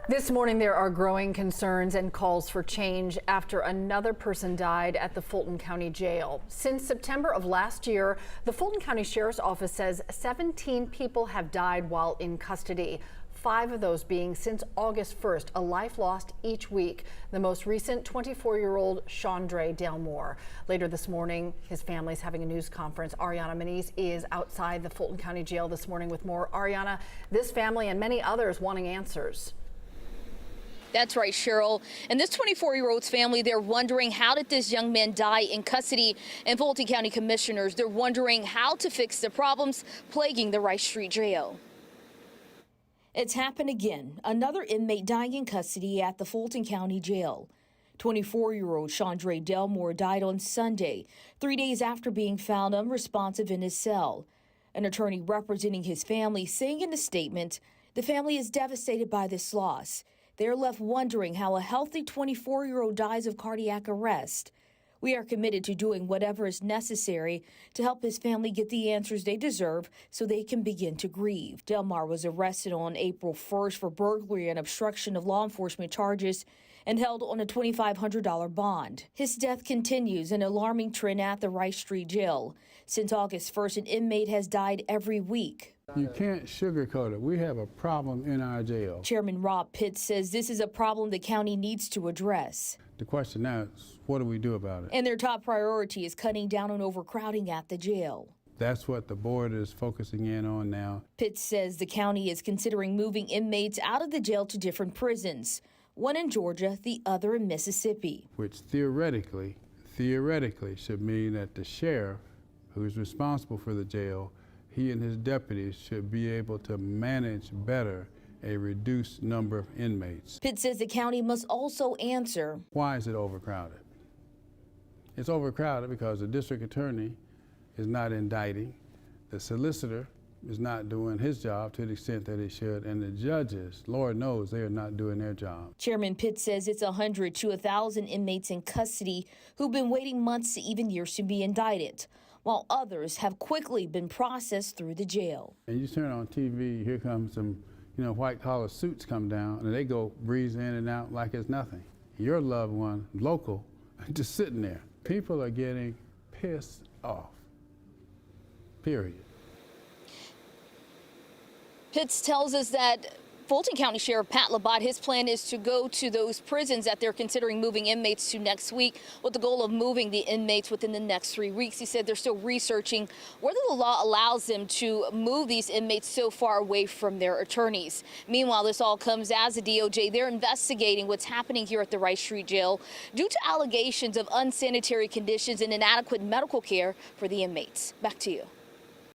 This morning, there are growing concerns and calls for change after another person died at the Fulton County Jail. Since September of last year, the Fulton County Sheriff's Office says 17 people have died while in custody. 5 of those being since August 1st, a life lost each week. The most recent, 24-year-old Shawndre Delmore. Later this morning, his family's having a news conference. Ariana Maniz is outside the Fulton County Jail this morning with more. Ariana, this family and many others wanting answers. That's right, Cheryl. And this 24-year-old's family, they're wondering, how did this young man die in custody? And Fulton County commissioners, they're wondering how to fix the problems plaguing the Rice Street Jail. It's happened again. Another inmate dying in custody at the Fulton County Jail. 24-year-old Shawndre Delmore died on Sunday, 3 days after being found unresponsive in his cell. An attorney representing his family saying in a statement, the family is devastated by this loss. They're left wondering how a healthy 24-year-old dies of cardiac arrest. We are committed to doing whatever is necessary to help his family get the answers they deserve so they can begin to grieve. Delmore was arrested on April 1st for burglary and obstruction of law enforcement charges and held on a $2,500 bond. His death continues an alarming trend at the Rice Street Jail. Since August 1st, an inmate has died every week. You can't sugarcoat it. We have a problem in our jail. Chairman Rob Pitts says this is a problem the county needs to address. The question now is, what do we do about it? And their top priority is cutting down on overcrowding at the jail. That's what the board is focusing in on now. Pitts says the county is considering moving inmates out of the jail to different prisons, one in Georgia, the other in Mississippi. Which theoretically should mean that the sheriff, who is responsible for the jail, he and his deputies should be able to manage better a reduced number of inmates. Pitt says the county must also answer. Why is it overcrowded? It's overcrowded because the district attorney is not indicting, the solicitor is not doing his job to the extent that he should, and the judges, Lord knows, they are not doing their job. Chairman Pitt says it's 100 to 1,000 inmates in custody who've been waiting months to even years to be indicted, while others have quickly been processed through the jail. And you turn on TV, here comes some, white-collar suits come down, and they go breeze in and out like it's nothing. Your loved one, local, just sitting there. People are getting pissed off, period. Pitts tells us that Fulton County Sheriff Pat Labatt, his plan is to go to those prisons that they're considering moving inmates to next week with the goal of moving the inmates within the next 3 weeks. He said they're still researching whether the law allows them to move these inmates so far away from their attorneys. Meanwhile, this all comes as the DOJ, they're investigating what's happening here at the Rice Street Jail due to allegations of unsanitary conditions and inadequate medical care for the inmates. Back to you.